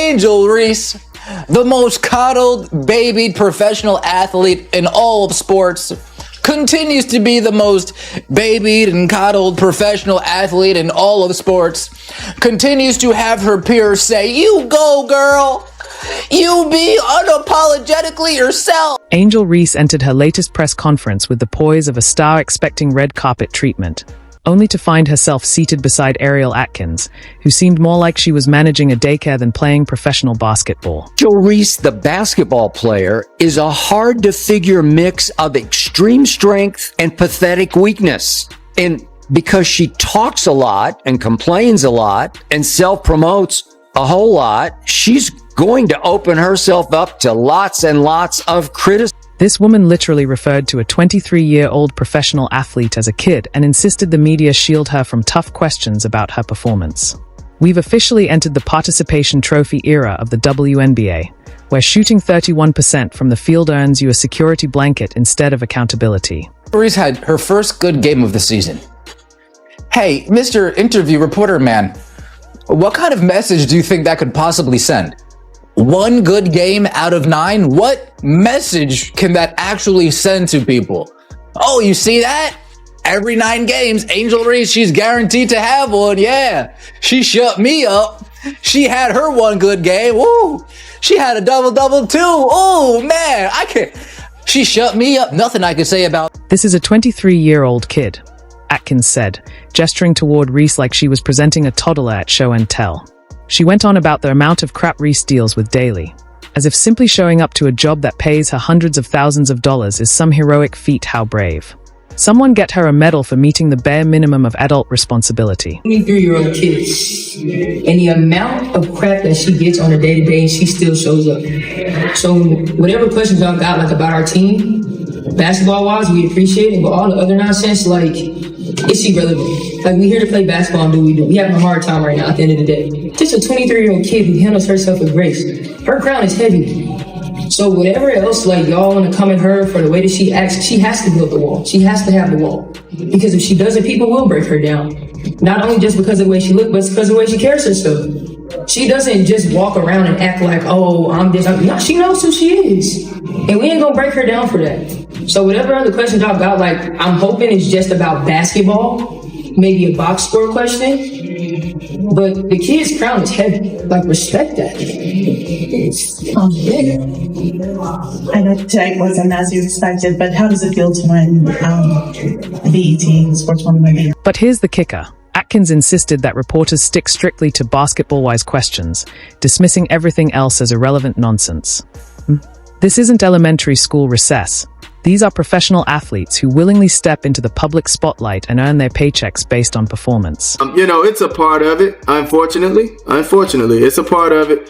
Angel Reese, the most coddled, babied professional athlete in all of sports, continues to be the most babied and coddled professional athlete in all of sports, continues to have her peers say, "You go, girl. You be unapologetically yourself." Angel Reese entered her latest press conference with the poise of a star expecting red carpet treatment, only to find herself seated beside Ariel Atkins, who seemed more like she was managing a daycare than playing professional basketball. Angel Reese, the basketball player, is a hard-to-figure mix of extreme strength and pathetic weakness. And because she talks a lot and complains a lot and self-promotes a whole lot, she's going to open herself up to lots and lots of criticism. This woman literally referred to a 23-year-old professional athlete as a kid and insisted the media shield her from tough questions about her performance. We've officially entered the participation trophy era of the WNBA, where shooting 31% from the field earns you a security blanket instead of accountability. Reese had her first good game of the season. Hey, Mr. Interview Reporter Man, what kind of message do you think that could possibly send? One good game out of 9? What message can that actually send to people? Oh, you see that? Every 9 games, Angel Reese, she's guaranteed to have one. Yeah, she shut me up. She had her one good game. Woo! She had a double-double too. Oh, man, she shut me up. Nothing I could say about. This is a 23-year-old kid, Atkins said, gesturing toward Reese like she was presenting a toddler at show and tell. She went on about the amount of crap Reese deals with daily, as if simply showing up to a job that pays her hundreds of thousands of dollars is some heroic feat. How brave. Someone get her a medal for meeting the bare minimum of adult responsibility. 23-year-old kids, and the amount of crap that she gets on a day-to-day, she still shows up. So whatever questions y'all got about our team, basketball-wise, we appreciate it, but all the other nonsense, it's irrelevant. We here to play basketball and do what we do. We having a hard time right now at the end of the day. Just a 23-year-old kid who handles herself with grace. Her crown is heavy. So whatever else, y'all want to come at her for the way that she acts, she has to build the wall. She has to have the wall. Because if she doesn't, people will break her down. Not only just because of the way she looks, but because of the way she carries herself. She doesn't just walk around and act like, oh, I'm this. No, she knows who she is. And we ain't gonna break her down for that. So whatever other questions y'all got, I'm hoping it's just about basketball, maybe a box score question. But the kid's crown is heavy. Respect that. I know today wasn't as you expected, but how does it feel to win BET Sports Woman of the Year? But here's the kicker. Atkins insisted that reporters stick strictly to basketball-wise questions, dismissing everything else as irrelevant nonsense. This isn't elementary school recess. These are professional athletes who willingly step into the public spotlight and earn their paychecks based on performance. It's a part of it, unfortunately. It's a part of it.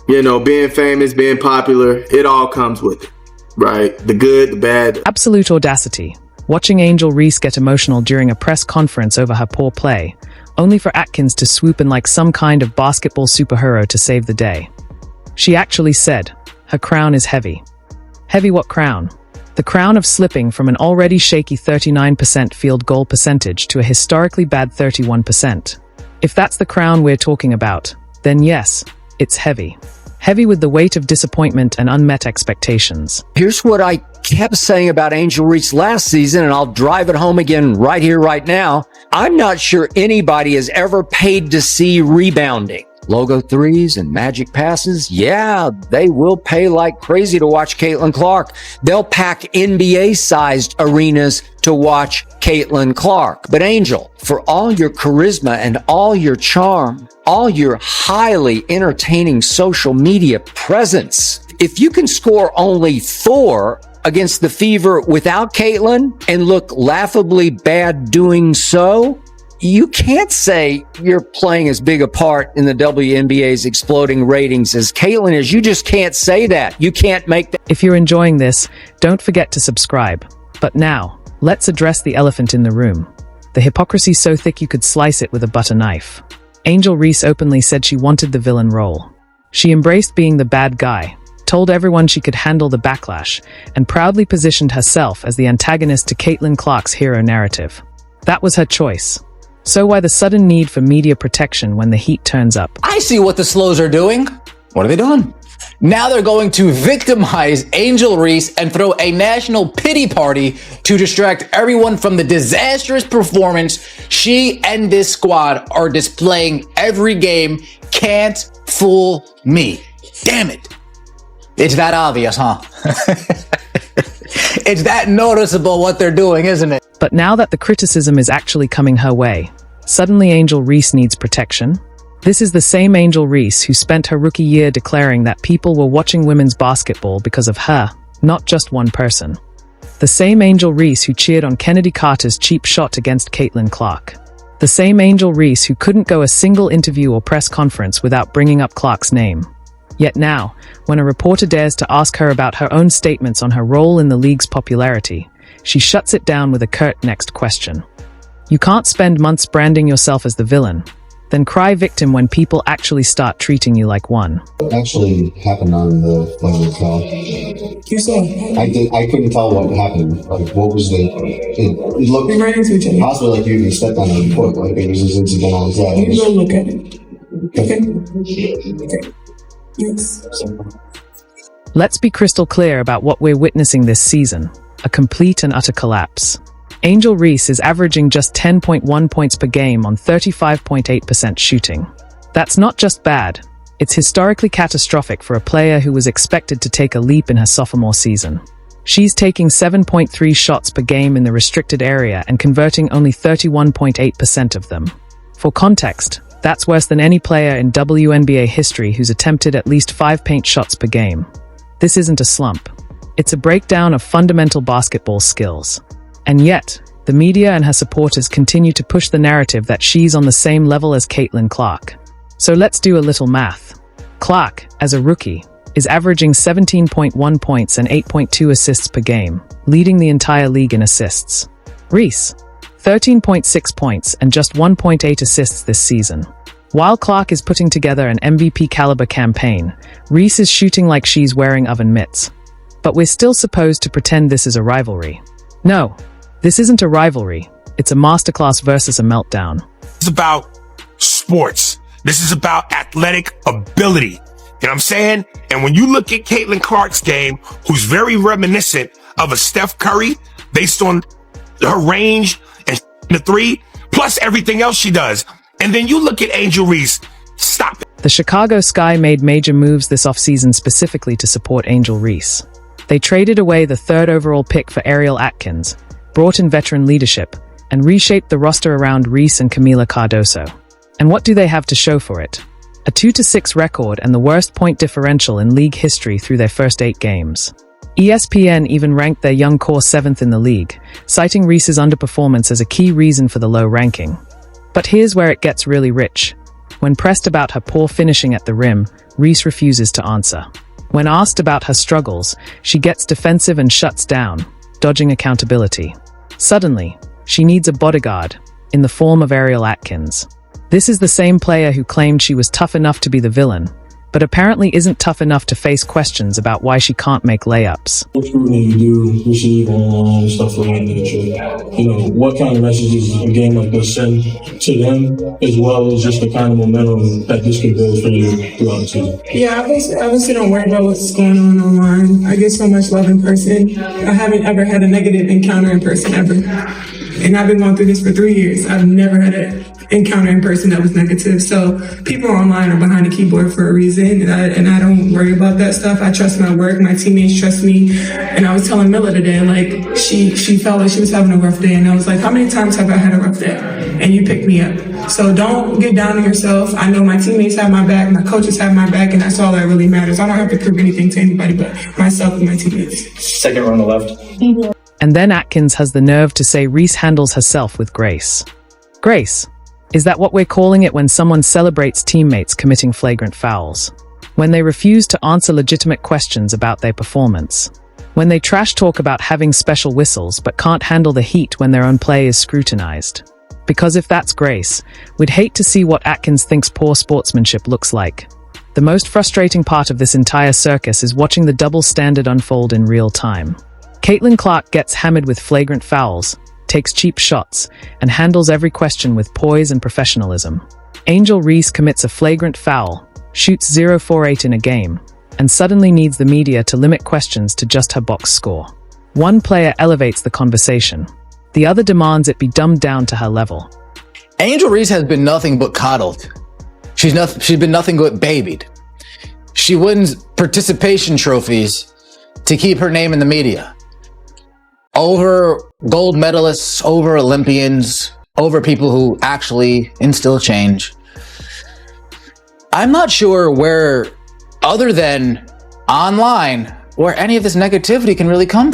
Being famous, being popular, it all comes with it, right? The good, the bad. Absolute audacity. Watching Angel Reese get emotional during a press conference over her poor play, only for Atkins to swoop in like some kind of basketball superhero to save the day. She actually said, her crown is heavy. Heavy what crown? The crown of slipping from an already shaky 39% field goal percentage to a historically bad 31%. If that's the crown we're talking about, then yes, it's heavy. Heavy with the weight of disappointment and unmet expectations. Here's what I kept saying about Angel Reese last season, and I'll drive it home again right here, right now. I'm not sure anybody has ever paid to see rebounding. Logo threes and magic passes, yeah, they will pay like crazy to watch Caitlin Clark. They'll pack NBA-sized arenas to watch Caitlin Clark. But Angel, for all your charisma and all your charm, all your highly entertaining social media presence, if you can score only 4 against the Fever without Caitlin and look laughably bad doing so, you can't say you're playing as big a part in the WNBA's exploding ratings as Caitlin is. You just can't say that. You can't make that. If you're enjoying this, don't forget to subscribe. But now, let's address the elephant in the room. The hypocrisy's so thick you could slice it with a butter knife. Angel Reese openly said she wanted the villain role. She embraced being the bad guy, told everyone she could handle the backlash, and proudly positioned herself as the antagonist to Caitlin Clark's hero narrative. That was her choice. So why the sudden need for media protection when the heat turns up? I see what the Slows are doing. What are they doing? Now they're going to victimize Angel Reese and throw a national pity party to distract everyone from the disastrous performance she and this squad are displaying every game. Can't fool me. Damn it. It's that obvious, huh? It's that noticeable what they're doing, isn't it? But now that the criticism is actually coming her way, suddenly Angel Reese needs protection? This is the same Angel Reese who spent her rookie year declaring that people were watching women's basketball because of her, not just one person. The same Angel Reese who cheered on Kennedy Carter's cheap shot against Caitlin Clark. The same Angel Reese who couldn't go a single interview or press conference without bringing up Clark's name. Yet now, when a reporter dares to ask her about her own statements on her role in the league's popularity, she shuts it down with a curt next question. You can't spend months branding yourself as the villain, then cry victim when people actually start treating you like one. What actually happened on the call? You said I couldn't tell what happened. Like, what was it looked we ran into each other. possibly like you even stepped on her foot. Like, it was just incidental as that. You can go look at it. Okay. Yes. Let's be crystal clear about what we're witnessing this season, a complete and utter collapse. Angel Reese is averaging just 10.1 points per game on 35.8% shooting. That's not just bad, it's historically catastrophic for a player who was expected to take a leap in her sophomore season. She's taking 7.3 shots per game in the restricted area and converting only 31.8% of them. For context, that's worse than any player in WNBA history who's attempted at least 5 paint shots per game. This isn't a slump. It's a breakdown of fundamental basketball skills. And yet, the media and her supporters continue to push the narrative that she's on the same level as Caitlin Clark. So let's do a little math. Clark, as a rookie, is averaging 17.1 points and 8.2 assists per game, leading the entire league in assists. Reese, 13.6 points and just 1.8 assists this season. While Clark is putting together an MVP-caliber campaign, Reese is shooting like she's wearing oven mitts. But we're still supposed to pretend this is a rivalry. No, this isn't a rivalry. It's a masterclass versus a meltdown. It's about sports. This is about athletic ability. You know what I'm saying? And when you look at Caitlin Clark's game, who's very reminiscent of a Steph Curry based on her range and the three, plus everything else she does. And then you look at Angel Reese. Stop it. The Chicago Sky made major moves this offseason specifically to support Angel Reese. They traded away the third overall pick for Ariel Atkins, brought in veteran leadership, and reshaped the roster around Reese and Camila Cardoso. And what do they have to show for it? A 2-6 record and the worst point differential in league history through their first 8 games. ESPN even ranked their young core 7th in the league, citing Reese's underperformance as a key reason for the low ranking. But here's where it gets really rich. When pressed about her poor finishing at the rim, Reese refuses to answer. When asked about her struggles, she gets defensive and shuts down, dodging accountability. Suddenly, she needs a bodyguard, in the form of Ariel Atkins. This is the same player who claimed she was tough enough to be the villain, but apparently isn't tough enough to face questions about why she can't make layups. What scrutiny you do, receive online and stuff like that. You know, what kind of messages a game like this send to them, as well as just the kind of momentum that this could build for you throughout the season. Yeah, obviously don't worry about what's going on online. I get so much love in person. I haven't ever had a negative encounter in person ever. And I've been going through this for 3 years. I've never had an encounter in person that was negative. So people online are behind the keyboard for a reason, and I don't worry about that stuff. I trust my work. My teammates trust me. And I was telling Milla today, like, she felt like she was having a rough day, and I was like, how many times have I had a rough day? And you picked me up. So don't get down on yourself. I know my teammates have my back, my coaches have my back, and that's all that really matters. I don't have to prove anything to anybody but myself and my teammates. Second row on the left. And then Atkins has the nerve to say Reese handles herself with grace. Grace. Is that what we're calling it when someone celebrates teammates committing flagrant fouls? When they refuse to answer legitimate questions about their performance? When they trash talk about having special whistles but can't handle the heat when their own play is scrutinized? Because if that's grace, we'd hate to see what Atkins thinks poor sportsmanship looks like. The most frustrating part of this entire circus is watching the double standard unfold in real time. Caitlin Clark gets hammered with flagrant fouls, takes cheap shots, and handles every question with poise and professionalism. Angel Reese commits a flagrant foul, shoots 0-for-8 in a game, and suddenly needs the media to limit questions to just her box score. One player elevates the conversation. The other demands it be dumbed down to her level. Angel Reese has been nothing but coddled. She's been nothing but babied. She wins participation trophies to keep her name in the media. Over gold medalists, over Olympians, over people who actually instill change. I'm not sure where, other than online, where any of this negativity can really come from.